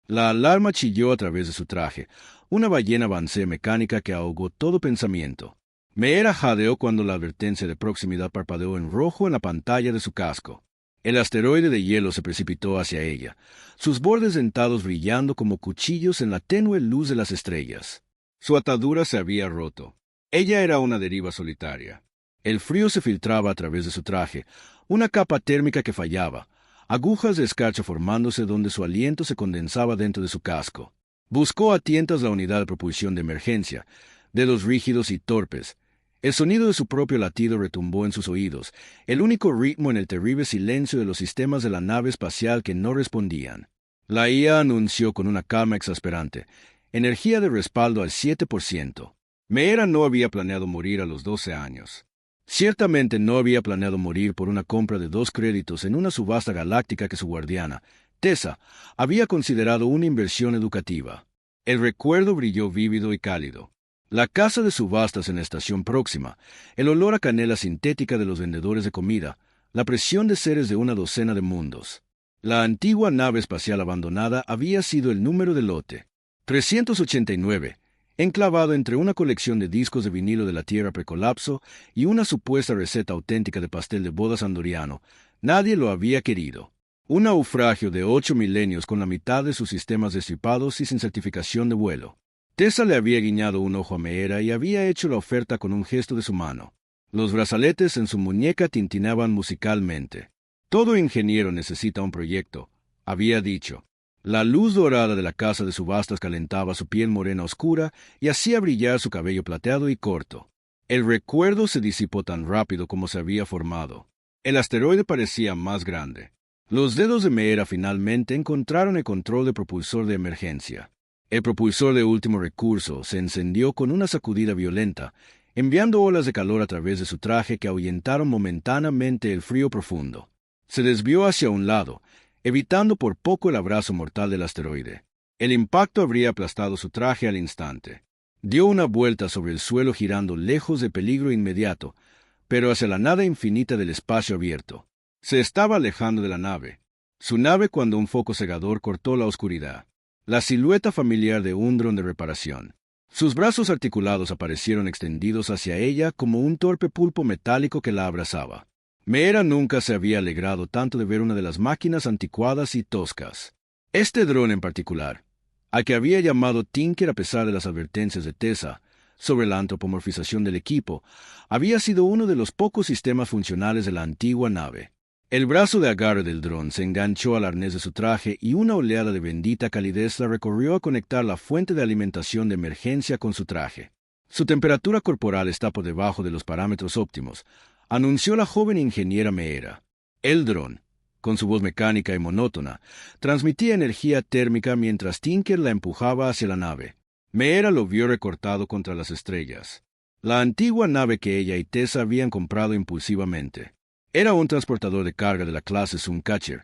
La alarma chilló a través de su traje, una ballena avancé mecánica que ahogó todo pensamiento. Meera jadeó cuando la advertencia de proximidad parpadeó en rojo en la pantalla de su casco. El asteroide de hielo se precipitó hacia ella, sus bordes dentados brillando como cuchillos en la tenue luz de las estrellas. Su atadura se había roto. Ella era una deriva solitaria. El frío se filtraba a través de su traje, una capa térmica que fallaba, agujas de escarcha formándose donde su aliento se condensaba dentro de su casco. Buscó a tientas la unidad de propulsión de emergencia, dedos rígidos y torpes. El sonido de su propio latido retumbó en sus oídos, el único ritmo en el terrible silencio de los sistemas de la nave espacial que no respondían. La IA anunció con una calma exasperante, energía de respaldo al 7%. Meera no había planeado morir a los 12 años. Ciertamente no había planeado morir por una compra de 2 créditos en una subasta galáctica que su guardiana, Tessa, había considerado una inversión educativa. El recuerdo brilló vívido y cálido. La casa de subastas en la estación próxima, el olor a canela sintética de los vendedores de comida, la presión de seres de una docena de mundos. La antigua nave espacial abandonada había sido el número del lote. 389, enclavado entre una colección de discos de vinilo de la Tierra precolapso y una supuesta receta auténtica de pastel de bodas andoriano. Nadie lo había querido. Un naufragio de 8 milenios con la mitad de sus sistemas destripados y sin certificación de vuelo. Tessa le había guiñado un ojo a Meera y había hecho la oferta con un gesto de su mano. Los brazaletes en su muñeca tintineaban musicalmente. Todo ingeniero necesita un proyecto, había dicho. La luz dorada de la casa de subastas calentaba su piel morena oscura y hacía brillar su cabello plateado y corto. El recuerdo se disipó tan rápido como se había formado. El asteroide parecía más grande. Los dedos de Meera finalmente encontraron el control de propulsor de emergencia. El propulsor de último recurso se encendió con una sacudida violenta, enviando olas de calor a través de su traje que ahuyentaron momentáneamente el frío profundo. Se desvió hacia un lado, evitando por poco el abrazo mortal del asteroide. El impacto habría aplastado su traje al instante. Dio una vuelta sobre el suelo girando lejos de peligro inmediato, pero hacia la nada infinita del espacio abierto. Se estaba alejando de la nave. Su nave cuando un foco cegador cortó la oscuridad. La silueta familiar de un dron de reparación. Sus brazos articulados aparecieron extendidos hacia ella como un torpe pulpo metálico que la abrazaba. Meera nunca se había alegrado tanto de ver una de las máquinas anticuadas y toscas. Este dron en particular, al que había llamado Tinker a pesar de las advertencias de Tessa sobre la antropomorfización del equipo, había sido uno de los pocos sistemas funcionales de la antigua nave. El brazo de agarre del dron se enganchó al arnés de su traje y una oleada de bendita calidez la recorrió a conectar la fuente de alimentación de emergencia con su traje. Su temperatura corporal está por debajo de los parámetros óptimos, anunció la joven ingeniera Meera. El dron, con su voz mecánica y monótona, transmitía energía térmica mientras Tinker la empujaba hacia la nave. Meera lo vio recortado contra las estrellas. La antigua nave que ella y Tessa habían comprado impulsivamente. Era un transportador de carga de la clase Suncatcher,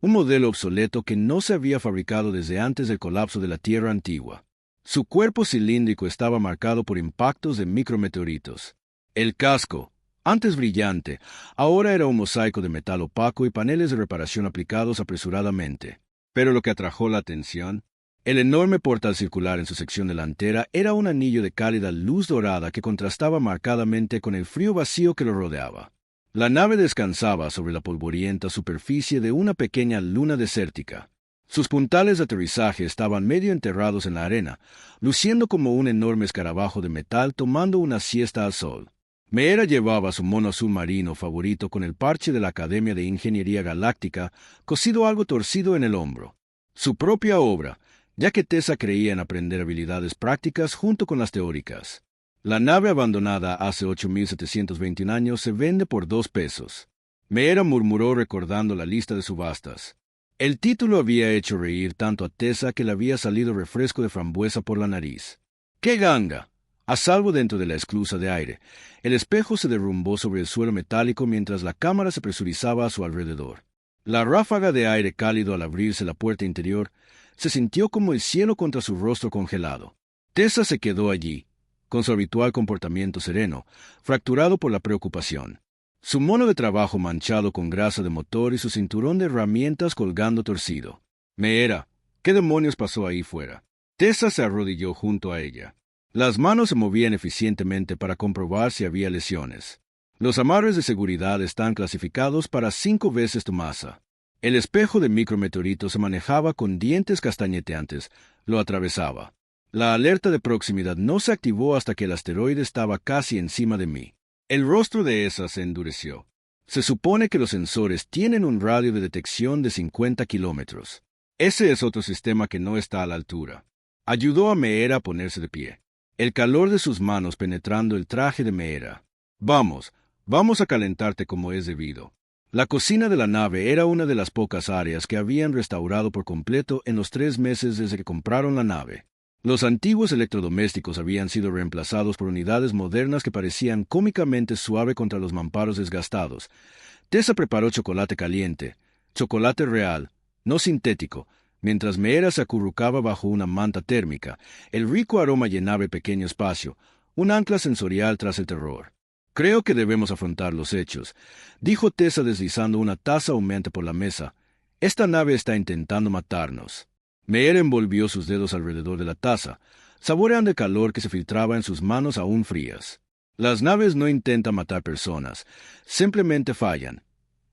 un modelo obsoleto que no se había fabricado desde antes del colapso de la Tierra antigua. Su cuerpo cilíndrico estaba marcado por impactos de micrometeoritos. El casco, antes brillante, ahora era un mosaico de metal opaco y paneles de reparación aplicados apresuradamente. Pero lo que atrajo la atención, el enorme portal circular en su sección delantera era un anillo de cálida luz dorada que contrastaba marcadamente con el frío vacío que lo rodeaba. La nave descansaba sobre la polvorienta superficie de una pequeña luna desértica. Sus puntales de aterrizaje estaban medio enterrados en la arena, luciendo como un enorme escarabajo de metal tomando una siesta al sol. Meera llevaba su mono azul marino favorito con el parche de la Academia de Ingeniería Galáctica cosido algo torcido en el hombro. Su propia obra, ya que Tessa creía en aprender habilidades prácticas junto con las teóricas. La nave abandonada hace 8.721 años se vende por $2. Meera murmuró recordando la lista de subastas. El título había hecho reír tanto a Tessa que le había salido refresco de frambuesa por la nariz. ¡Qué ganga! A salvo dentro de la esclusa de aire, el espejo se derrumbó sobre el suelo metálico mientras la cámara se presurizaba a su alrededor. La ráfaga de aire cálido al abrirse la puerta interior se sintió como el cielo contra su rostro congelado. Tessa se quedó allí, con su habitual comportamiento sereno, fracturado por la preocupación. Su mono de trabajo manchado con grasa de motor y su cinturón de herramientas colgando torcido. Meera, ¿Qué demonios pasó ahí fuera? Tessa se arrodilló junto a ella. Las manos se movían eficientemente para comprobar si había lesiones. Los amarres de seguridad están clasificados para 5 veces tu masa. El espejo de micrometeorito se manejaba con dientes castañeteantes, lo atravesaba. La alerta de proximidad no se activó hasta que el asteroide estaba casi encima de mí. El rostro de esa se endureció. Se supone que los sensores tienen un radio de detección de 50 kilómetros. Ese es otro sistema que no está a la altura. Ayudó a Meera a ponerse de pie. El calor de sus manos penetrando el traje de Meera. Vamos a calentarte como es debido. La cocina de la nave era una de las pocas áreas que habían restaurado por completo en los 3 meses desde que compraron la nave. Los antiguos electrodomésticos habían sido reemplazados por unidades modernas que parecían cómicamente suave contra los mamparos desgastados. Tessa preparó chocolate caliente, chocolate real, no sintético, mientras Meera se acurrucaba bajo una manta térmica. El rico aroma llenaba el pequeño espacio, un ancla sensorial tras el terror. Creo que debemos afrontar los hechos, dijo Tessa deslizando una taza humeante por la mesa. Esta nave está intentando matarnos. Meera envolvió sus dedos alrededor de la taza, saboreando el calor que se filtraba en sus manos aún frías. Las naves no intentan matar personas, simplemente fallan.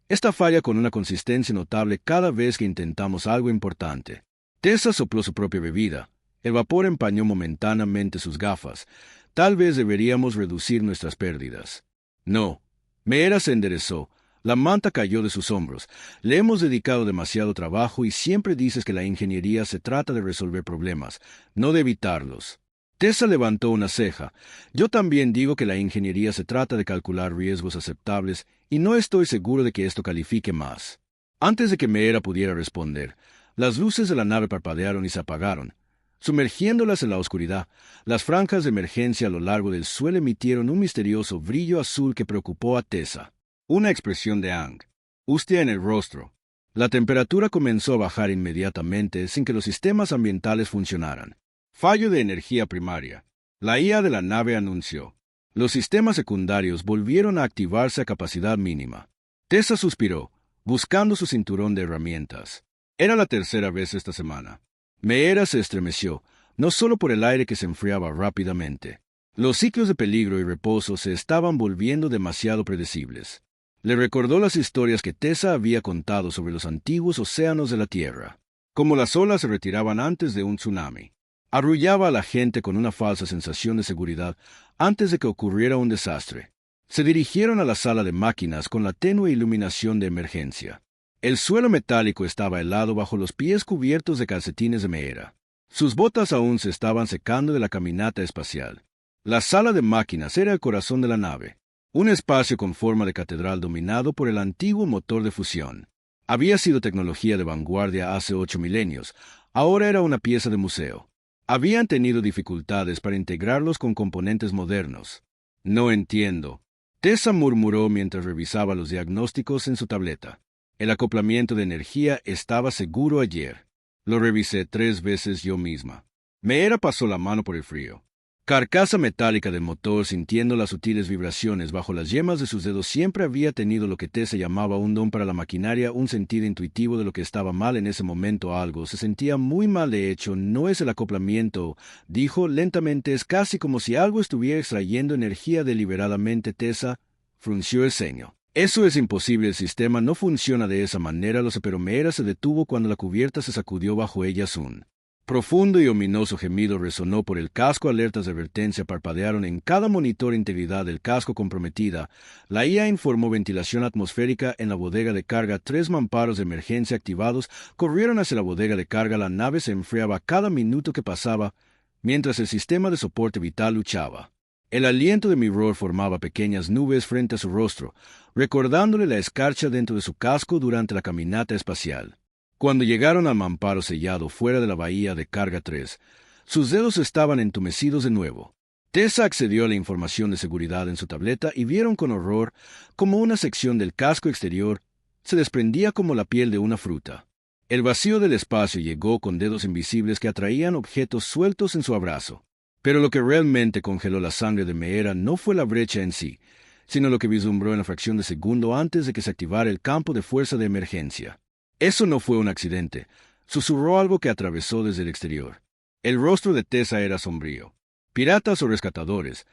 Esta falla con una consistencia notable cada vez que intentamos algo importante. Tessa sopló su propia bebida. El vapor empañó momentáneamente sus gafas. Tal vez deberíamos reducir nuestras pérdidas. No. Meera se enderezó. La manta cayó de sus hombros. Le hemos dedicado demasiado trabajo y siempre dices que la ingeniería se trata de resolver problemas, no de evitarlos. Tessa levantó una ceja. Yo también digo que la ingeniería se trata de calcular riesgos aceptables y no estoy seguro de que esto califique más. Antes de que Meera pudiera responder, las luces de la nave parpadearon y se apagaron. Sumergiéndolas en la oscuridad, las franjas de emergencia a lo largo del suelo emitieron un misterioso brillo azul que preocupó a Tessa. Una expresión de angustia en el rostro. La temperatura comenzó a bajar inmediatamente sin que los sistemas ambientales funcionaran. Fallo de energía primaria. La IA de la nave anunció. Los sistemas secundarios volvieron a activarse a capacidad mínima. Tessa suspiró, buscando su cinturón de herramientas. Era la tercera vez esta semana. Meera se estremeció, no solo por el aire que se enfriaba rápidamente. Los ciclos de peligro y reposo se estaban volviendo demasiado predecibles. Le recordó las historias que Tessa había contado sobre los antiguos océanos de la Tierra, como las olas se retiraban antes de un tsunami. Arrullaba a la gente con una falsa sensación de seguridad antes de que ocurriera un desastre. Se dirigieron a la sala de máquinas con la tenue iluminación de emergencia. El suelo metálico estaba helado bajo los pies cubiertos de calcetines de Meera. Sus botas aún se estaban secando de la caminata espacial. La sala de máquinas era el corazón de la nave, un espacio con forma de catedral dominado por el antiguo motor de fusión. Había sido tecnología de vanguardia hace 8 milenios, ahora era una pieza de museo. Habían tenido dificultades para integrarlos con componentes modernos. No entiendo. Tessa murmuró mientras revisaba los diagnósticos en su tableta. El acoplamiento de energía estaba seguro ayer. Lo revisé 3 veces yo misma. Meera pasó la mano por el frío. Carcasa metálica del motor sintiendo las sutiles vibraciones bajo las yemas de sus dedos siempre había tenido lo que Tessa llamaba un don para la maquinaria, un sentido intuitivo de lo que estaba mal en ese momento. Algo se sentía muy mal, de hecho, no es el acoplamiento, dijo lentamente, es casi como si algo estuviera extrayendo energía deliberadamente. Tessa frunció el ceño. Eso es imposible, el sistema no funciona de esa manera. Pero Meera se detuvo cuando la cubierta se sacudió bajo ellas. Un profundo y ominoso gemido resonó por el casco. Alertas de advertencia parpadearon en cada monitor. Integridad del casco comprometida. La IA informó ventilación atmosférica en la bodega de carga. 3 mamparos de emergencia activados corrieron hacia la bodega de carga. La nave se enfriaba cada minuto que pasaba, mientras el sistema de soporte vital luchaba. El aliento de Mirror formaba pequeñas nubes frente a su rostro, recordándole la escarcha dentro de su casco durante la caminata espacial. Cuando llegaron al mamparo sellado fuera de la bahía de carga 3, sus dedos estaban entumecidos de nuevo. Tessa accedió a la información de seguridad en su tableta y vieron con horror cómo una sección del casco exterior se desprendía como la piel de una fruta. El vacío del espacio llegó con dedos invisibles que atraían objetos sueltos en su abrazo. Pero lo que realmente congeló la sangre de Meera no fue la brecha en sí, sino lo que vislumbró en la fracción de segundo antes de que se activara el campo de fuerza de emergencia. Eso no fue un accidente. Susurró algo que atravesó desde el exterior. El rostro de Tessa era sombrío. ¿Piratas o rescatadores?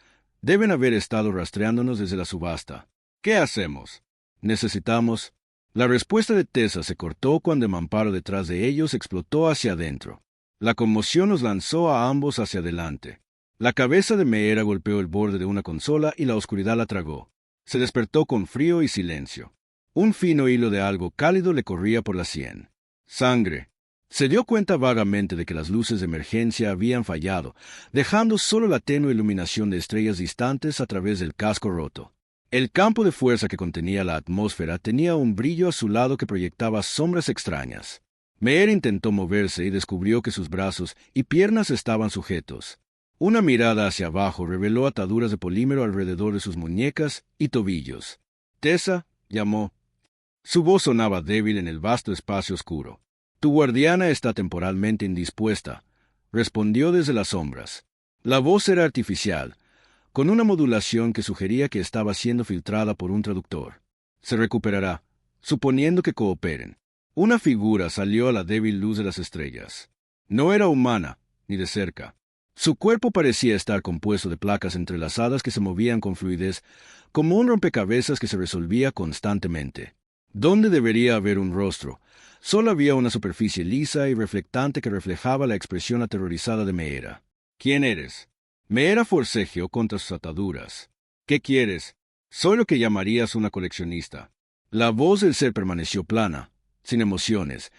Deben haber estado rastreándonos desde la subasta. ¿Qué hacemos? Necesitamos... La respuesta de Tessa se cortó cuando el mamparo detrás de ellos explotó hacia adentro. La conmoción nos lanzó a ambos hacia adelante. La cabeza de Meera golpeó el borde de una consola y la oscuridad la tragó. Se despertó con frío y silencio. Un fino hilo de algo cálido le corría por la sien. Sangre. Se dio cuenta vagamente de que las luces de emergencia habían fallado, dejando solo la tenue iluminación de estrellas distantes a través del casco roto. El campo de fuerza que contenía la atmósfera tenía un brillo azulado que proyectaba sombras extrañas. Meera intentó moverse y descubrió que sus brazos y piernas estaban sujetos. Una mirada hacia abajo reveló ataduras de polímero alrededor de sus muñecas y tobillos. Tessa llamó. Su voz sonaba débil en el vasto espacio oscuro. Tu guardiana está temporalmente indispuesta, respondió desde las sombras. La voz era artificial, con una modulación que sugería que estaba siendo filtrada por un traductor. Se recuperará, suponiendo que cooperen. Una figura salió a la débil luz de las estrellas. No era humana, ni de cerca. Su cuerpo parecía estar compuesto de placas entrelazadas que se movían con fluidez, como un rompecabezas que se resolvía constantemente. ¿Dónde debería haber un rostro? Solo había una superficie lisa y reflectante que reflejaba la expresión aterrorizada de Meera. ¿Quién eres? Meera forcejeó contra sus ataduras. ¿Qué quieres? Soy lo que llamarías una coleccionista. La voz del ser permaneció plana, sin emociones,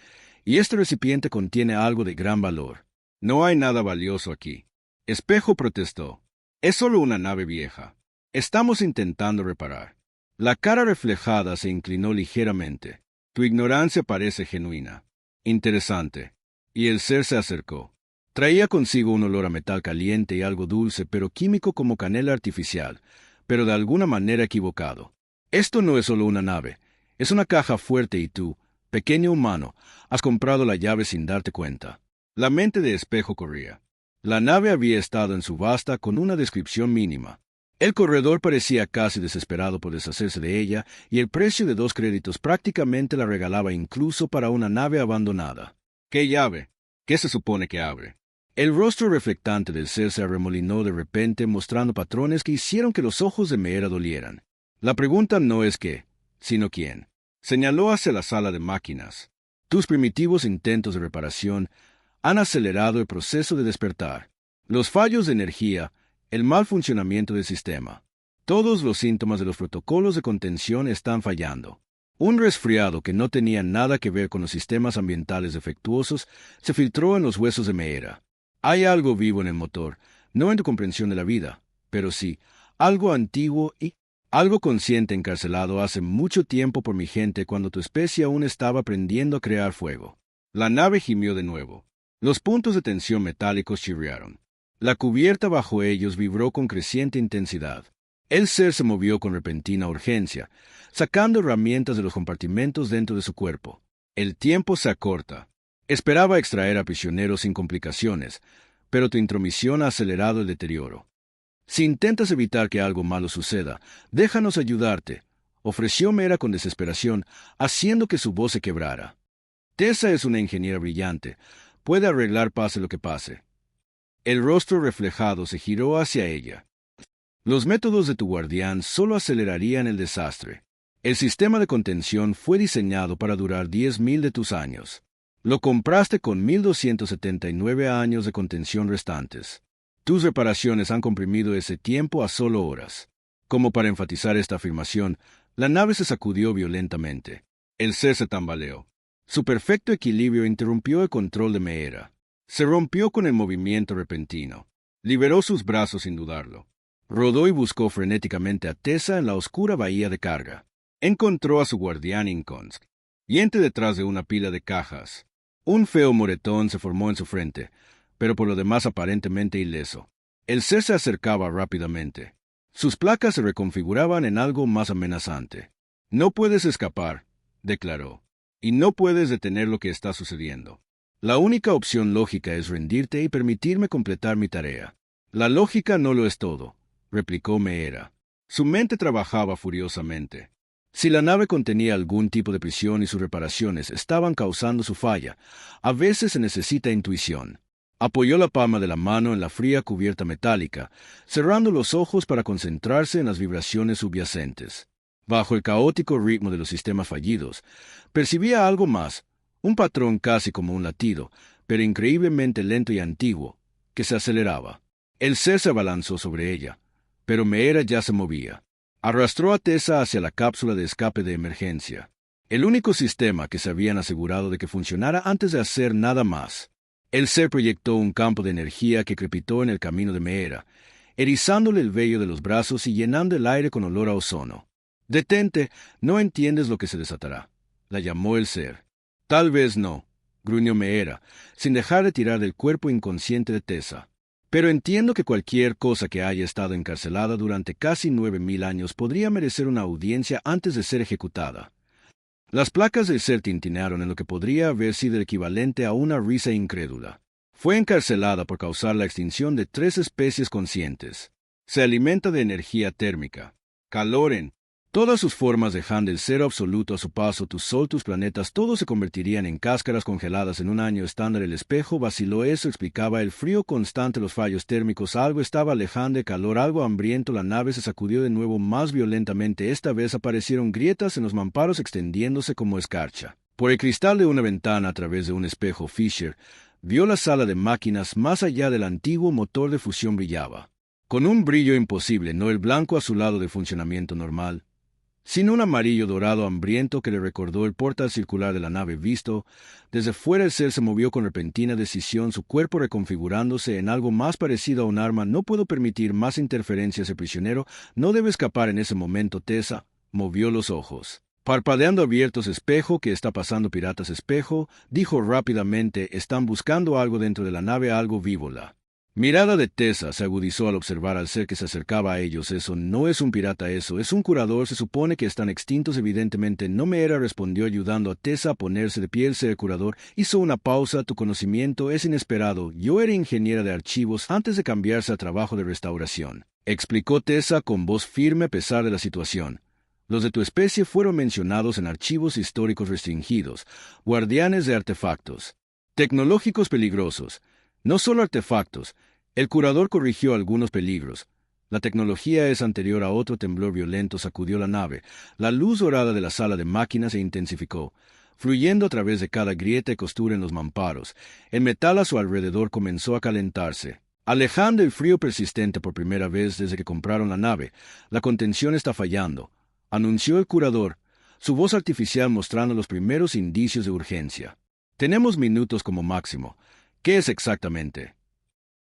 y este recipiente contiene algo de gran valor. No hay nada valioso aquí. Espejo protestó. Es solo una nave vieja. Estamos intentando reparar. La cara reflejada se inclinó ligeramente. Tu ignorancia parece genuina. Interesante. Y el ser se acercó. Traía consigo un olor a metal caliente y algo dulce, pero químico como canela artificial, pero de alguna manera equivocado. Esto no es solo una nave. Es una caja fuerte y tú, pequeño humano, has comprado la llave sin darte cuenta. La mente de Espejo corría. La nave había estado en subasta con una descripción mínima. El corredor parecía casi desesperado por deshacerse de ella, y el precio de 2 créditos prácticamente la regalaba incluso para una nave abandonada. ¿Qué llave? ¿Qué se supone que abre? El rostro reflectante del ser se arremolinó de repente, mostrando patrones que hicieron que los ojos de Meera dolieran. La pregunta no es qué, sino quién. Señaló hacia la sala de máquinas. Tus primitivos intentos de reparación han acelerado el proceso de despertar. Los fallos de energía, el mal funcionamiento del sistema. Todos los síntomas de los protocolos de contención están fallando. Un resfriado que no tenía nada que ver con los sistemas ambientales defectuosos se filtró en los huesos de Meera. Hay algo vivo en el motor, no en tu comprensión de la vida, pero sí, algo antiguo y algo consciente encarcelado hace mucho tiempo por mi gente cuando tu especie aún estaba aprendiendo a crear fuego. La nave gimió de nuevo. Los puntos de tensión metálicos chirriaron. La cubierta bajo ellos vibró con creciente intensidad. El ser se movió con repentina urgencia, sacando herramientas de los compartimentos dentro de su cuerpo. El tiempo se acorta. Esperaba extraer a prisioneros sin complicaciones, pero tu intromisión ha acelerado el deterioro. Si intentas evitar que algo malo suceda, déjanos ayudarte, ofreció Meera con desesperación, haciendo que su voz se quebrara. Tessa es una ingeniera brillante, puede arreglar pase lo que pase. El rostro reflejado se giró hacia ella. Los métodos de tu guardián solo acelerarían el desastre. El sistema de contención fue diseñado para durar 10.000 de tus años. Lo compraste con 1.279 años de contención restantes. Tus reparaciones han comprimido ese tiempo a solo horas. Como para enfatizar esta afirmación, la nave se sacudió violentamente. El ser se tambaleó. Su perfecto equilibrio interrumpió el control de Meera. Se rompió con el movimiento repentino. Liberó sus brazos sin dudarlo. Rodó y buscó frenéticamente a Tessa en la oscura bahía de carga. Encontró a su guardián Inkonsk, yente detrás de una pila de cajas. Un feo moretón se formó en su frente, pero por lo demás aparentemente ileso. El ser se acercaba rápidamente. Sus placas se reconfiguraban en algo más amenazante. No puedes escapar, declaró, y no puedes detener lo que está sucediendo. La única opción lógica es rendirte y permitirme completar mi tarea. La lógica no lo es todo, replicó Meera. Su mente trabajaba furiosamente. Si la nave contenía algún tipo de prisión y sus reparaciones estaban causando su falla, a veces se necesita intuición. Apoyó la palma de la mano en la fría cubierta metálica, cerrando los ojos para concentrarse en las vibraciones subyacentes. Bajo el caótico ritmo de los sistemas fallidos, percibía algo más, un patrón casi como un latido, pero increíblemente lento y antiguo, que se aceleraba. El ser se abalanzó sobre ella, pero Meera ya se movía. Arrastró a Tessa hacia la cápsula de escape de emergencia, el único sistema que se habían asegurado de que funcionara antes de hacer nada más. El ser proyectó un campo de energía que crepitó en el camino de Meera, erizándole el vello de los brazos y llenando el aire con olor a ozono. «Detente, no entiendes lo que se desatará», la llamó el ser. «Tal vez no», gruñó Meera, sin dejar de tirar del cuerpo inconsciente de Tessa. «Pero entiendo que cualquier cosa que haya estado encarcelada durante casi 9000 años podría merecer una audiencia antes de ser ejecutada». Las placas del ser tintinearon en lo que podría haber sido el equivalente a una risa incrédula. Fue encarcelada por causar la extinción de 3 especies conscientes. Se alimenta de energía térmica, calor en todas sus formas, dejando el cero absoluto a su paso. Tu sol, tus planetas, todos se convertirían en cáscaras congeladas en un año estándar. El espejo vaciló. Eso explicaba el frío constante, los fallos térmicos. Algo estaba alejando el calor, algo hambriento. La nave se sacudió de nuevo más violentamente. Esta vez aparecieron grietas en los mamparos extendiéndose como escarcha. Por el cristal de una ventana a través de un espejo, Fisher vio la sala de máquinas. Más allá del antiguo motor de fusión brillaba, con un brillo imposible, no el blanco azulado de funcionamiento normal, sino un amarillo dorado hambriento que le recordó el portal circular de la nave visto. Desde fuera el ser se movió con repentina decisión, su cuerpo reconfigurándose en algo más parecido a un arma. «No puedo permitir más interferencias. El prisionero no debe escapar en ese momento». Tessa movió los ojos, parpadeando abiertos. «Espejo, ¿qué está pasando, piratas?» «Espejo», dijo rápidamente, «están buscando algo dentro de la nave, algo vivo». La mirada de Tessa se agudizó al observar al ser que se acercaba a ellos. «Eso no es un pirata, eso es un curador. Se supone que están extintos, evidentemente». «No me era», respondió, ayudando a Tessa a ponerse de pie. El ser curador hizo una pausa. «Tu conocimiento es inesperado. Yo era ingeniera de archivos antes de cambiarse a trabajo de restauración», explicó Tessa con voz firme a pesar de la situación. «Los de tu especie fueron mencionados en archivos históricos restringidos, guardianes de artefactos tecnológicos peligrosos. No solo artefactos». El curador corrigió algunos peligros. «La tecnología es anterior a otro». Temblor violento sacudió la nave. La luz dorada de la sala de máquinas se intensificó, fluyendo a través de cada grieta y costura en los mamparos. El metal a su alrededor comenzó a calentarse, alejando el frío persistente por primera vez desde que compraron la nave. «La contención está fallando», anunció el curador, su voz artificial mostrando los primeros indicios de urgencia. «Tenemos minutos como máximo». «¿Qué es exactamente?»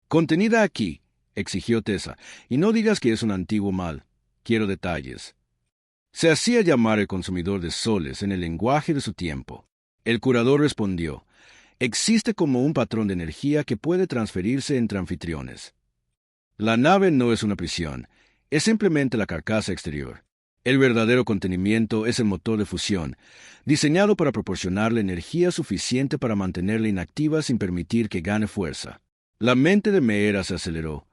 «Contenida aquí», exigió Tessa, «y no digas que es un antiguo mal. Quiero detalles». Se hacía llamar el consumidor de soles en el lenguaje de su tiempo. El curador respondió: «Existe como un patrón de energía que puede transferirse entre anfitriones. La nave no es una prisión, es simplemente la carcasa exterior. El verdadero contenimiento es el motor de fusión, diseñado para proporcionarle energía suficiente para mantenerla inactiva sin permitir que gane fuerza». La mente de Meera se aceleró,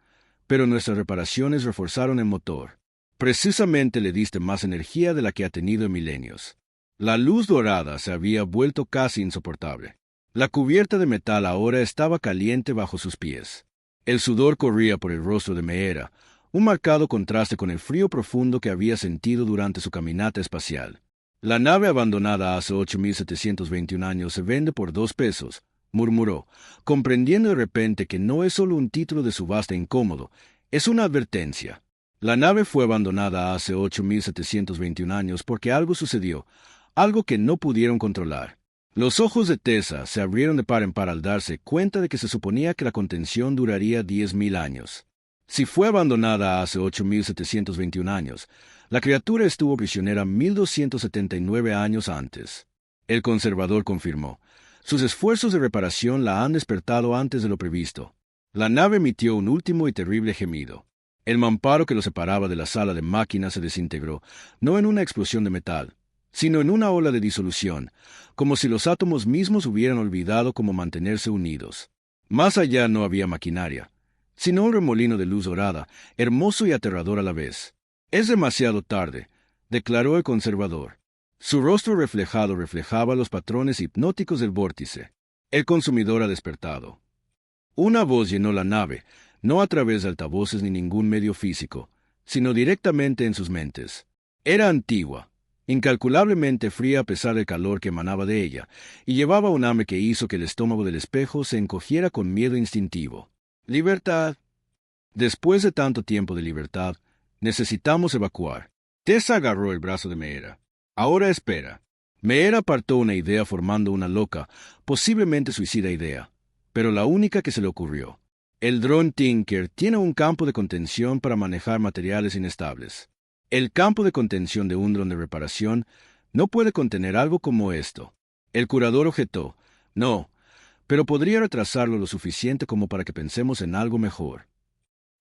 pero nuestras reparaciones reforzaron el motor. «Precisamente le diste más energía de la que ha tenido en milenios». La luz dorada se había vuelto casi insoportable. La cubierta de metal ahora estaba caliente bajo sus pies. El sudor corría por el rostro de Meera, un marcado contraste con el frío profundo que había sentido durante su caminata espacial. «La nave abandonada hace 8721 años se vende por $2», murmuró, comprendiendo de repente que no es solo un título de subasta incómodo, es una advertencia. La nave fue abandonada hace 8721 años porque algo sucedió, algo que no pudieron controlar. Los ojos de Tessa se abrieron de par en par al darse cuenta de que se suponía que la contención duraría 10.000 años. Si fue abandonada hace 8721 años, la criatura estuvo prisionera 1279 años antes. El conservador confirmó. Sus esfuerzos de reparación la han despertado antes de lo previsto. La nave emitió un último y terrible gemido. El mamparo que lo separaba de la sala de máquinas se desintegró, no en una explosión de metal, sino en una ola de disolución, como si los átomos mismos hubieran olvidado cómo mantenerse unidos. Más allá no había maquinaria, sino un remolino de luz dorada, hermoso y aterrador a la vez. «Es demasiado tarde», declaró el conservador. Su rostro reflejaba los patrones hipnóticos del vórtice. El consumidor ha despertado. Una voz llenó la nave, no a través de altavoces ni ningún medio físico, sino directamente en sus mentes. Era antigua, incalculablemente fría a pesar del calor que emanaba de ella, y llevaba un hambre que hizo que el estómago del espejo se encogiera con miedo instintivo. Libertad. Después de tanto tiempo de libertad, necesitamos evacuar. Tessa agarró el brazo de Meera. Ahora espera. Meera apartó una idea formando una loca, posiblemente suicida idea, pero la única que se le ocurrió. El dron Tinker tiene un campo de contención para manejar materiales inestables. El campo de contención de un dron de reparación no puede contener algo como esto. El curador objetó. No, pero podría retrasarlo lo suficiente como para que pensemos en algo mejor.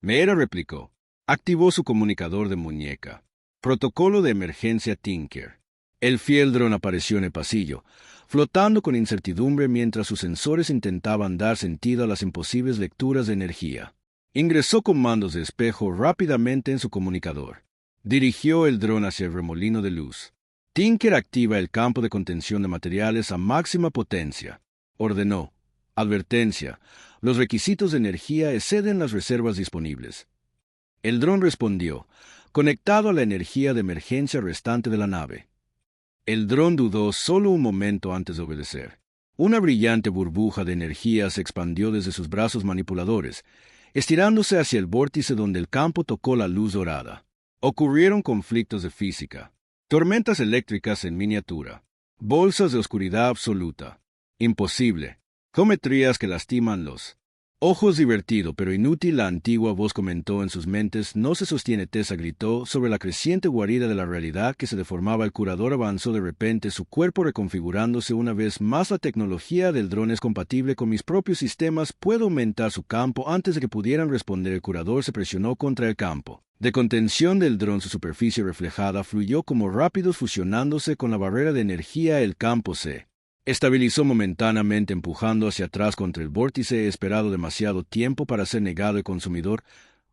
Meera replicó. Activó su comunicador de muñeca. Protocolo de emergencia Tinker. El fiel dron apareció en el pasillo, flotando con incertidumbre mientras sus sensores intentaban dar sentido a las imposibles lecturas de energía. Ingresó comandos de espejo rápidamente en su comunicador. Dirigió el dron hacia el remolino de luz. Tinker activa el campo de contención de materiales a máxima potencia. Ordenó. Advertencia. Los requisitos de energía exceden las reservas disponibles. El dron respondió, conectado a la energía de emergencia restante de la nave. El dron dudó solo un momento antes de obedecer. Una brillante burbuja de energía se expandió desde sus brazos manipuladores, estirándose hacia el vórtice donde el campo tocó la luz dorada. Ocurrieron conflictos de física, tormentas eléctricas en miniatura, bolsas de oscuridad absoluta. Imposible. Geometrías que lastiman los ojos. Divertido pero inútil, la antigua voz comentó en sus mentes. No se sostiene. Tessa gritó sobre la creciente guarida de la realidad que se deformaba. El curador avanzó de repente, su cuerpo reconfigurándose una vez más. La tecnología del dron es compatible con mis propios sistemas. Puedo aumentar su campo. Antes de que pudieran responder, el curador se presionó contra el campo de contención del dron. Su superficie reflejada fluyó como rápidos, fusionándose con la barrera de energía. El campo se estabilizó momentáneamente, empujando hacia atrás contra el vórtice. Esperado demasiado tiempo para ser negado. El consumidor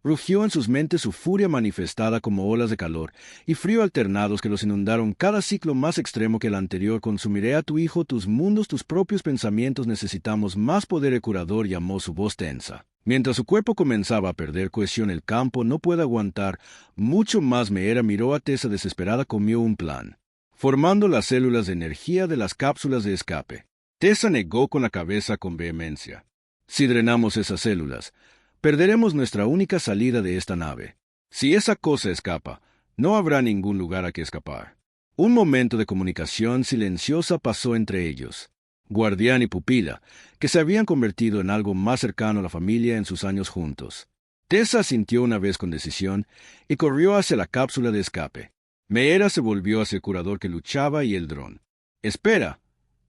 rugió en sus mentes, su furia manifestada como olas de calor y frío alternados que los inundaron, cada ciclo más extremo que el anterior. Consumiré a tu hijo, tus mundos, tus propios pensamientos. Necesitamos más poder. El curador llamó, su voz tensa. Mientras su cuerpo comenzaba a perder cohesión, el campo no puede aguantar mucho más. Meera miró a Tessa desesperada. Comió un plan, formando las células de energía de las cápsulas de escape. Tessa negó con la cabeza con vehemencia. Si drenamos esas células, perderemos nuestra única salida de esta nave. Si esa cosa escapa, no habrá ningún lugar a que escapar. Un momento de comunicación silenciosa pasó entre ellos, guardián y pupila, que se habían convertido en algo más cercano a la familia en sus años juntos. Tessa asintió una vez con decisión y corrió hacia la cápsula de escape. Meera se volvió hacia el curador que luchaba y el dron. Espera,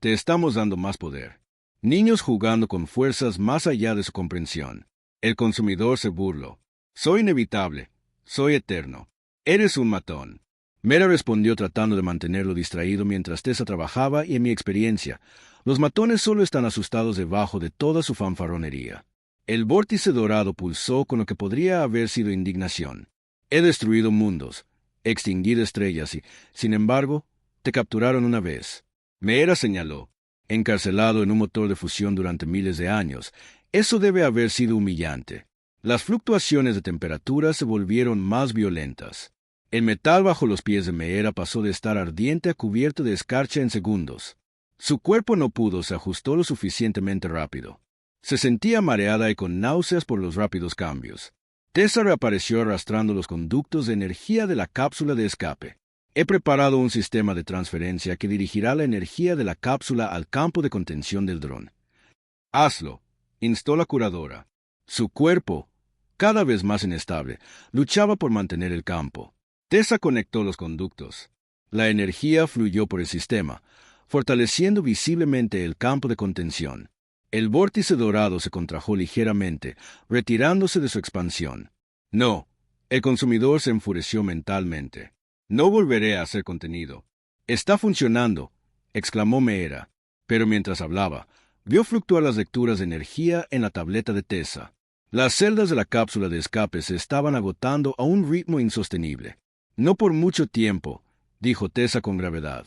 te estamos dando más poder. Niños jugando con fuerzas más allá de su comprensión. El consumidor se burló. Soy inevitable, soy eterno. Eres un matón. Meera respondió tratando de mantenerlo distraído mientras Tessa trabajaba, y en mi experiencia, los matones solo están asustados debajo de toda su fanfarronería. El vórtice dorado pulsó con lo que podría haber sido indignación. He destruido mundos, extinguido estrellas y, sin embargo, te capturaron una vez. Meera señaló. Encarcelado en un motor de fusión durante miles de años, eso debe haber sido humillante. Las fluctuaciones de temperatura se volvieron más violentas. El metal bajo los pies de Meera pasó de estar ardiente a cubierto de escarcha en segundos. Su cuerpo no pudo, se ajustó lo suficientemente rápido. Se sentía mareada y con náuseas por los rápidos cambios. Tessa reapareció arrastrando los conductos de energía de la cápsula de escape. He preparado un sistema de transferencia que dirigirá la energía de la cápsula al campo de contención del dron. Hazlo, instó la curadora. Su cuerpo, cada vez más inestable, luchaba por mantener el campo. Tessa conectó los conductos. La energía fluyó por el sistema, fortaleciendo visiblemente el campo de contención. El vórtice dorado se contrajo ligeramente, retirándose de su expansión. No, el consumidor se enfureció mentalmente. No volveré a ser contenido. Está funcionando, exclamó Meera. Pero mientras hablaba, vio fluctuar las lecturas de energía en la tableta de Tessa. Las celdas de la cápsula de escape se estaban agotando a un ritmo insostenible. No por mucho tiempo, dijo Tessa con gravedad.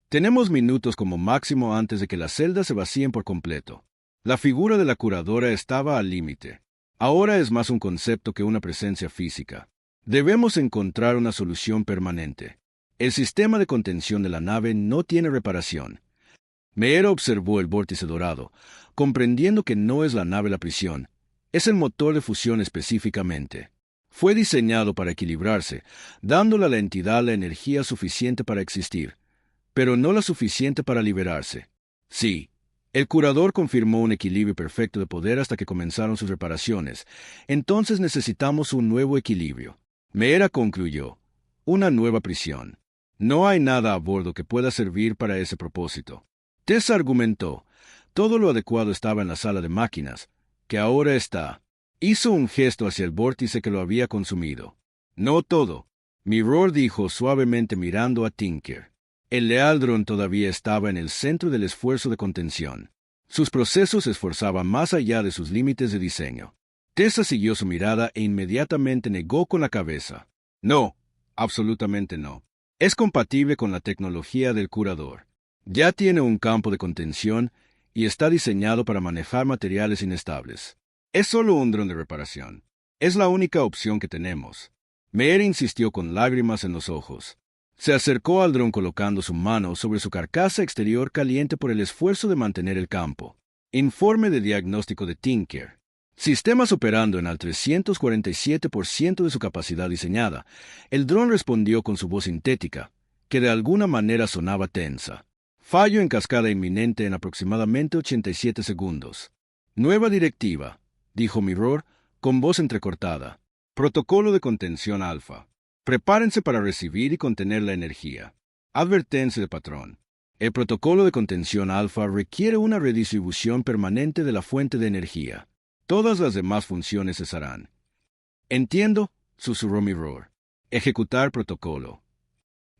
Tenemos minutos como máximo antes de que las celdas se vacíen por completo. La figura de la curadora estaba al límite. Ahora es más un concepto que una presencia física. Debemos encontrar una solución permanente. El sistema de contención de la nave no tiene reparación. Meera observó el vórtice dorado, comprendiendo que no es la nave la prisión, es el motor de fusión específicamente. Fue diseñado para equilibrarse, dándole a la entidad la energía suficiente para existir, pero no la suficiente para liberarse. Sí, el curador confirmó un equilibrio perfecto de poder hasta que comenzaron sus reparaciones. Entonces necesitamos un nuevo equilibrio. Meera concluyó. Una nueva prisión. No hay nada a bordo que pueda servir para ese propósito. Tessa argumentó. Todo lo adecuado estaba en la sala de máquinas, que ahora está. Hizo un gesto hacia el vórtice que lo había consumido. No todo. Mirror dijo suavemente mirando a Tinker. El Lealdron todavía estaba en el centro del esfuerzo de contención. Sus procesos se esforzaban más allá de sus límites de diseño. Tessa siguió su mirada e inmediatamente negó con la cabeza. No, absolutamente no. Es compatible con la tecnología del curador. Ya tiene un campo de contención y está diseñado para manejar materiales inestables. Es solo un dron de reparación. Es la única opción que tenemos. Meera insistió con lágrimas en los ojos. Se acercó al dron colocando su mano sobre su carcasa exterior caliente por el esfuerzo de mantener el campo. Informe de diagnóstico de Tinker. Sistemas operando en al 347% de su capacidad diseñada. El dron respondió con su voz sintética, que de alguna manera sonaba tensa. Fallo en cascada inminente en aproximadamente 87 segundos. Nueva directiva, dijo Mirror, con voz entrecortada. Protocolo de contención alfa. Prepárense para recibir y contener la energía. Advertencia de patrón. El protocolo de contención alfa requiere una redistribución permanente de la fuente de energía. Todas las demás funciones cesarán. Entiendo, susurró Mirror. Ejecutar protocolo.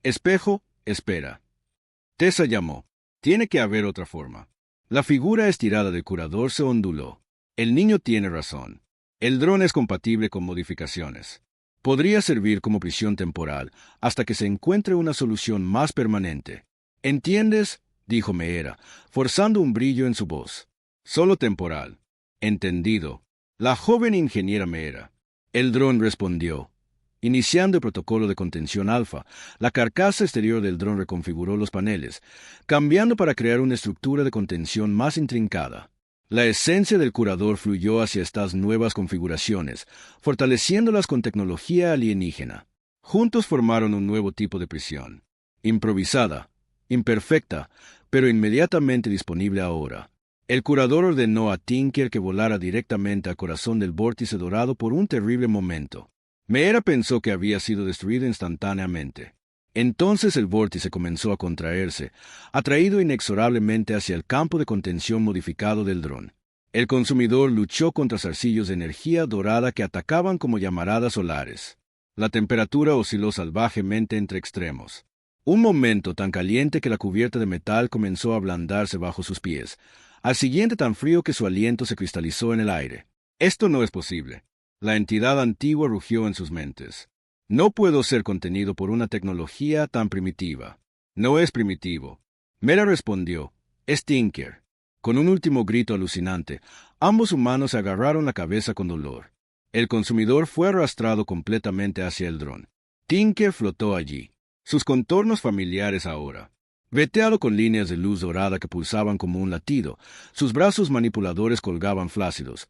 Espejo, espera. Tessa llamó. Tiene que haber otra forma. La figura estirada del curador se onduló. El niño tiene razón. El dron es compatible con modificaciones. Podría servir como prisión temporal hasta que se encuentre una solución más permanente. ¿Entiendes?, dijo Meera, forzando un brillo en su voz. Solo temporal. Entendido. La joven ingeniera Meera. El dron respondió. Iniciando el protocolo de contención alfa, la carcasa exterior del dron reconfiguró los paneles, cambiando para crear una estructura de contención más intrincada. La esencia del curador fluyó hacia estas nuevas configuraciones, fortaleciéndolas con tecnología alienígena. Juntos formaron un nuevo tipo de prisión. Improvisada, imperfecta, pero inmediatamente disponible ahora. El curador ordenó a Tinker que volara directamente al corazón del vórtice dorado por un terrible momento. Meera pensó que había sido destruido instantáneamente. Entonces el vórtice comenzó a contraerse, atraído inexorablemente hacia el campo de contención modificado del dron. El consumidor luchó contra zarcillos de energía dorada que atacaban como llamaradas solares. La temperatura osciló salvajemente entre extremos. Un momento tan caliente que la cubierta de metal comenzó a ablandarse bajo sus pies, al siguiente tan frío que su aliento se cristalizó en el aire. Esto no es posible. La entidad antigua rugió en sus mentes. No puedo ser contenido por una tecnología tan primitiva. No es primitivo. Meera respondió. Es Tinker. Con un último grito alucinante, ambos humanos se agarraron la cabeza con dolor. El consumidor fue arrastrado completamente hacia el dron. Tinker flotó allí. Sus contornos familiares ahora. Veteado con líneas de luz dorada que pulsaban como un latido, sus brazos manipuladores colgaban flácidos.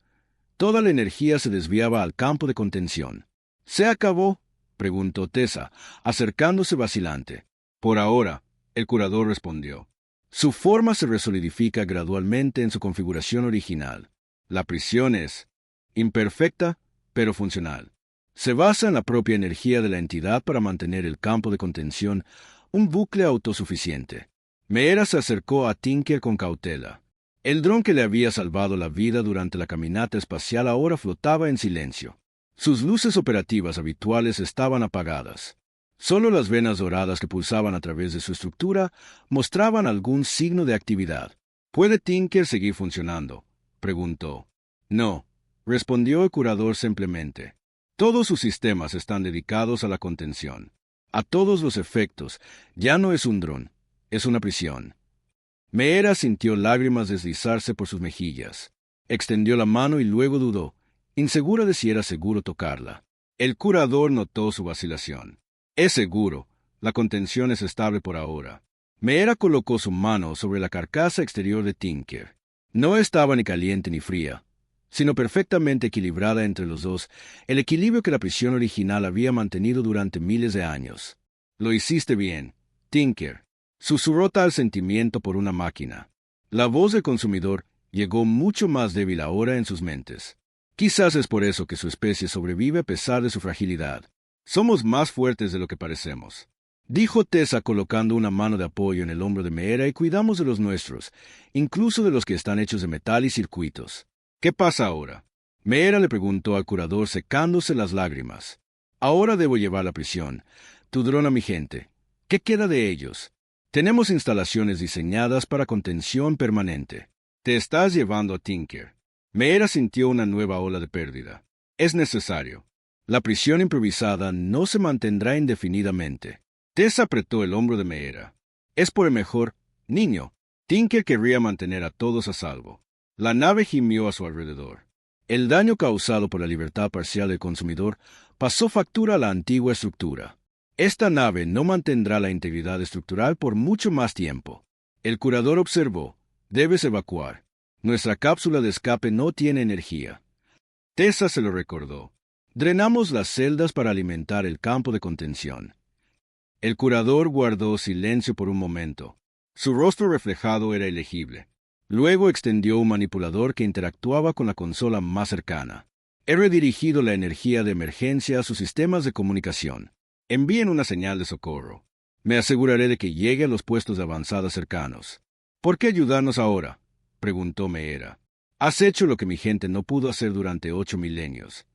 Toda la energía se desviaba al campo de contención. ¿Se acabó?, preguntó Tessa, acercándose vacilante. Por ahora, el curador respondió. Su forma se resolidifica gradualmente en su configuración original. La prisión es imperfecta, pero funcional. Se basa en la propia energía de la entidad para mantener el campo de contención, un bucle autosuficiente. Meera se acercó a Tinker con cautela. El dron que le había salvado la vida durante la caminata espacial ahora flotaba en silencio. Sus luces operativas habituales estaban apagadas. Solo las venas doradas que pulsaban a través de su estructura mostraban algún signo de actividad. ¿Puede Tinker seguir funcionando?, preguntó. No, respondió el curador simplemente. Todos sus sistemas están dedicados a la contención. A todos los efectos, ya no es un dron, es una prisión. Meera sintió lágrimas deslizarse por sus mejillas. Extendió la mano y luego dudó, insegura de si era seguro tocarla. El curador notó su vacilación. Es seguro, la contención es estable por ahora. Meera colocó su mano sobre la carcasa exterior de Tinker. No estaba ni caliente ni fría, sino perfectamente equilibrada entre los dos, el equilibrio que la prisión original había mantenido durante miles de años. Lo hiciste bien, Tinker, susurró tal sentimiento por una máquina. La voz del consumidor llegó mucho más débil ahora en sus mentes. Quizás es por eso que su especie sobrevive a pesar de su fragilidad. Somos más fuertes de lo que parecemos, dijo Tessa colocando una mano de apoyo en el hombro de Meera, y cuidamos de los nuestros, incluso de los que están hechos de metal y circuitos. ¿Qué pasa ahora? Meera le preguntó al curador secándose las lágrimas. Ahora debo llevar la prisión. Tu dron a mi gente. ¿Qué queda de ellos? Tenemos instalaciones diseñadas para contención permanente. Te estás llevando a Tinker. Meera sintió una nueva ola de pérdida. Es necesario. La prisión improvisada no se mantendrá indefinidamente. Tess apretó el hombro de Meera. Es por el mejor. Niño. Tinker querría mantener a todos a salvo. La nave gimió a su alrededor. El daño causado por la libertad parcial del consumidor pasó factura a la antigua estructura. Esta nave no mantendrá la integridad estructural por mucho más tiempo. El curador observó. Debes evacuar. Nuestra cápsula de escape no tiene energía. Tessa se lo recordó. Drenamos las celdas para alimentar el campo de contención. El curador guardó silencio por un momento. Su rostro reflejado era ilegible. Luego extendió un manipulador que interactuaba con la consola más cercana. He redirigido la energía de emergencia a sus sistemas de comunicación. Envíen una señal de socorro. Me aseguraré de que llegue a los puestos de avanzada cercanos. ¿Por qué ayudarnos ahora?, preguntó Meera. Has hecho lo que mi gente no pudo hacer durante 8 milenios.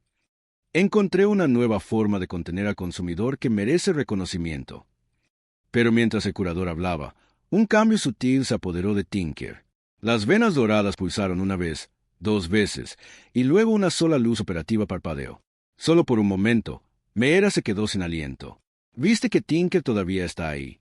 Encontré una nueva forma de contener al consumidor que merece reconocimiento. Pero mientras el curador hablaba, un cambio sutil se apoderó de Tinker. Las venas doradas pulsaron una vez, 2 veces, y luego una sola luz operativa parpadeó. Solo por un momento, Meera se quedó sin aliento. ¿Viste que Tinker todavía está ahí?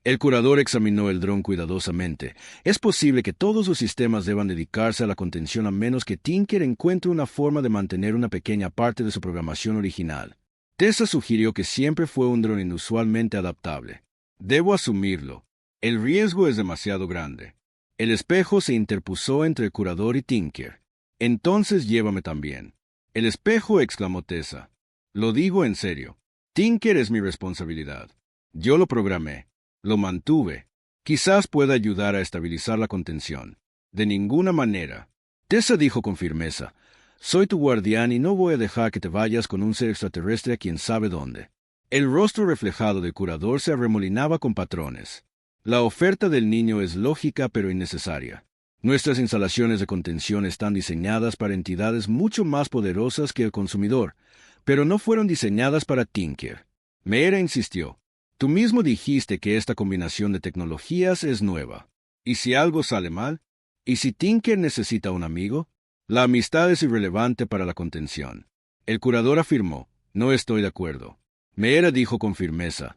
El curador examinó el dron cuidadosamente. Es posible que todos los sistemas deban dedicarse a la contención a menos que Tinker encuentre una forma de mantener una pequeña parte de su programación original. Tessa sugirió que siempre fue un dron inusualmente adaptable. Debo asumirlo. El riesgo es demasiado grande. El espejo se interpuso entre el curador y Tinker. Entonces llévame también. El espejo, exclamó Tessa. Lo digo en serio. Tinker es mi responsabilidad. Yo lo programé. Lo mantuve. Quizás pueda ayudar a estabilizar la contención. De ninguna manera. Tessa dijo con firmeza. Soy tu guardián y no voy a dejar que te vayas con un ser extraterrestre a quien sabe dónde. El rostro reflejado del curador se arremolinaba con patrones. La oferta del niño es lógica pero innecesaria. Nuestras instalaciones de contención están diseñadas para entidades mucho más poderosas que el consumidor, pero no fueron diseñadas para Tinker. Meera insistió. Tú mismo dijiste que esta combinación de tecnologías es nueva. ¿Y si algo sale mal? ¿Y si Tinker necesita un amigo? La amistad es irrelevante para la contención. El curador afirmó. No estoy de acuerdo. Meera dijo con firmeza.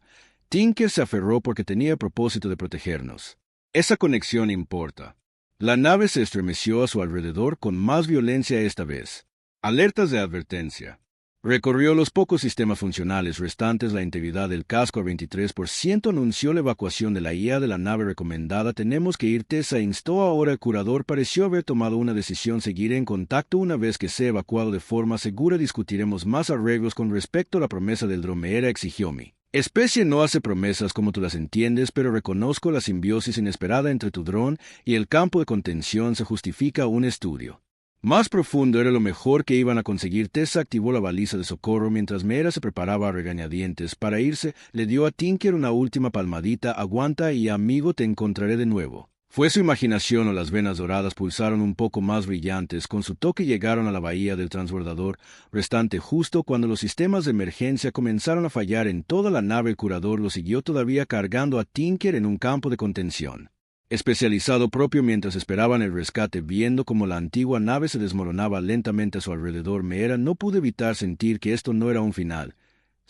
Tinker se aferró porque tenía el propósito de protegernos. Esa conexión importa. La nave se estremeció a su alrededor con más violencia esta vez. Alertas de advertencia. Recorrió los pocos sistemas funcionales restantes. La integridad del casco a 23% anunció la evacuación de la IA de la nave recomendada. Tenemos que ir. Tessa instó. Ahora el curador pareció haber tomado una decisión. Seguiré en contacto una vez que sea evacuado de forma segura. Discutiremos más arreglos con respecto a la promesa del dron. Meera exigió. Mi especie no hace promesas como tú las entiendes, pero reconozco la simbiosis inesperada entre tu dron y el campo de contención. Se justifica un estudio más profundo. Era lo mejor que iban a conseguir. Tessa activó la baliza de socorro mientras Meera se preparaba a regañadientes para irse. Le dio a Tinker una última palmadita. Aguanta y amigo, te encontraré de nuevo. Fue su imaginación o las venas doradas pulsaron un poco más brillantes. Con su toque llegaron a la bahía del transbordador restante justo cuando los sistemas de emergencia comenzaron a fallar en toda la nave. El curador lo siguió todavía cargando a Tinker en un campo de contención especializado propio mientras esperaban el rescate. Viendo cómo la antigua nave se desmoronaba lentamente a su alrededor, Meera no pudo evitar sentir que esto no era un final,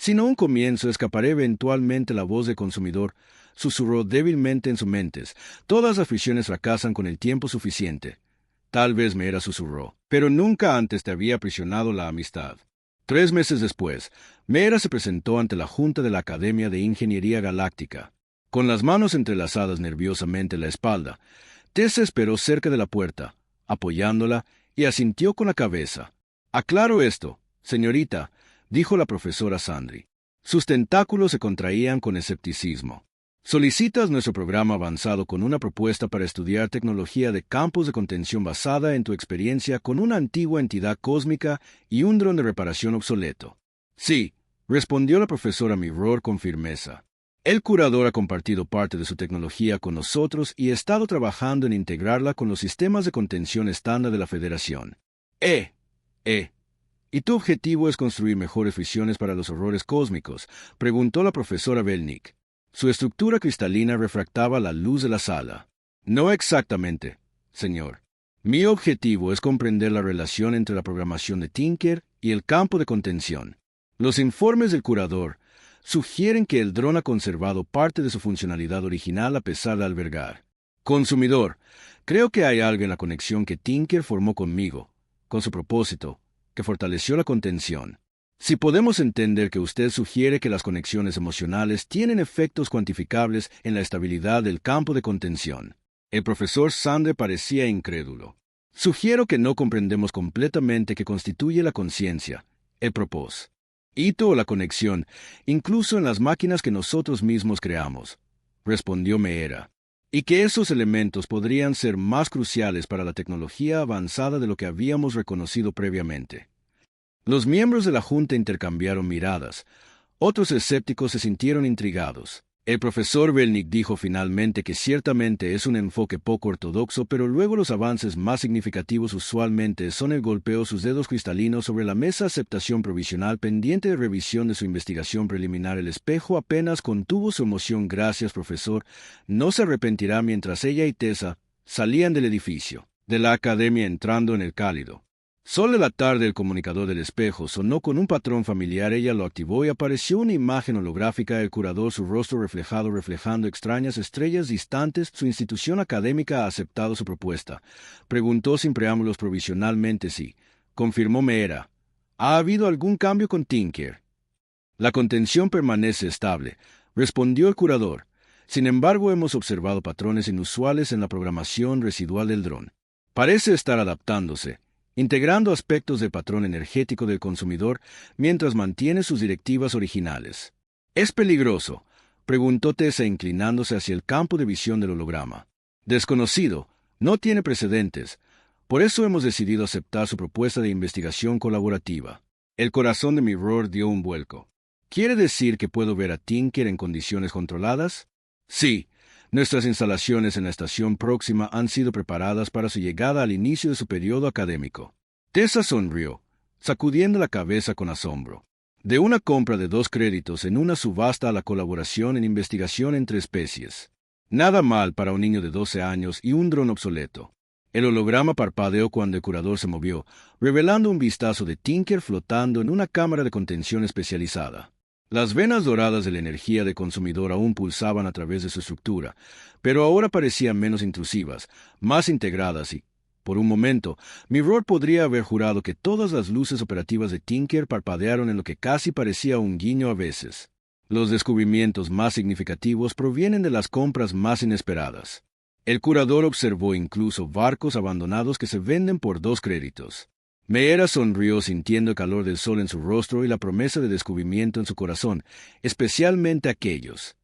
Sino un comienzo, escaparé eventualmente la voz del consumidor, susurró débilmente en sus mentes. Todas las aficiones fracasan con el tiempo suficiente. Tal vez Meera susurró, pero nunca antes te había aprisionado la amistad. 3 meses después, Meera se presentó ante la Junta de la Academia de Ingeniería Galáctica. Con las manos entrelazadas nerviosamente en la espalda, Tessa esperó cerca de la puerta, apoyándola, y asintió con la cabeza. Aclaro esto, señorita, dijo la profesora Sandry. Sus tentáculos se contraían con escepticismo. Solicitas nuestro programa avanzado con una propuesta para estudiar tecnología de campos de contención basada en tu experiencia con una antigua entidad cósmica y un dron de reparación obsoleto. Sí, respondió la profesora Mirror con firmeza. El curador ha compartido parte de su tecnología con nosotros y ha estado trabajando en integrarla con los sistemas de contención estándar de la Federación. ¿Y tu objetivo es construir mejores visiones para los horrores cósmicos?, preguntó la profesora Belnick. Su estructura cristalina refractaba la luz de la sala. No exactamente, señor. Mi objetivo es comprender la relación entre la programación de Tinker y el campo de contención. Los informes del curador sugieren que el dron ha conservado parte de su funcionalidad original a pesar de albergar. Consumidor, creo que hay algo en la conexión que Tinker formó conmigo, con su propósito, que fortaleció la contención. Si podemos entender que usted sugiere que las conexiones emocionales tienen efectos cuantificables en la estabilidad del campo de contención. El profesor Sandre parecía incrédulo. Sugiero que no comprendemos completamente qué constituye la conciencia, el propós. Hito o la conexión, incluso en las máquinas que nosotros mismos creamos, respondió Meera. Y que esos elementos podrían ser más cruciales para la tecnología avanzada de lo que habíamos reconocido previamente. Los miembros de la Junta intercambiaron miradas. Otros escépticos se sintieron intrigados. El profesor Belnick dijo finalmente que ciertamente es un enfoque poco ortodoxo, pero luego los avances más significativos usualmente son el golpeo sus dedos cristalinos sobre la mesa de aceptación provisional pendiente de revisión de su investigación preliminar. El espejo apenas contuvo su emoción. Gracias, profesor. No se arrepentirá. Mientras ella y Tessa salían del edificio de la academia entrando en el cálido sol de la tarde, el comunicador del espejo sonó con un patrón familiar. Ella lo activó y apareció una imagen holográfica del curador, su rostro reflejando extrañas estrellas distantes. Su institución académica ha aceptado su propuesta. Preguntó sin preámbulos. Provisionalmente sí, confirmó Meera. ¿Ha habido algún cambio con Tinker? La contención permanece estable, respondió el curador. Sin embargo, hemos observado patrones inusuales en la programación residual del dron. Parece estar adaptándose, integrando aspectos del patrón energético del consumidor mientras mantiene sus directivas originales. ¿Es peligroso?, preguntó Tessa inclinándose hacia el campo de visión del holograma. Desconocido, no tiene precedentes. Por eso hemos decidido aceptar su propuesta de investigación colaborativa. El corazón de Mirror dio un vuelco. ¿Quiere decir que puedo ver a Tinker en condiciones controladas? Sí. Nuestras instalaciones en la estación próxima han sido preparadas para su llegada al inicio de su periodo académico. Tessa sonrió, sacudiendo la cabeza con asombro. De una compra de 2 créditos en una subasta a la colaboración en investigación entre especies. Nada mal para un niño de 12 años y un dron obsoleto. El holograma parpadeó cuando el curador se movió, revelando un vistazo de Tinker flotando en una cámara de contención especializada. Las venas doradas de la energía del consumidor aún pulsaban a través de su estructura, pero ahora parecían menos intrusivas, más integradas y, por un momento, Mirror podría haber jurado que todas las luces operativas de Tinker parpadearon en lo que casi parecía un guiño a veces. Los descubrimientos más significativos provienen de las compras más inesperadas. El curador observó incluso barcos abandonados que se venden por 2 créditos. Meera sonrió sintiendo el calor del sol en su rostro y la promesa de descubrimiento en su corazón, especialmente aquellos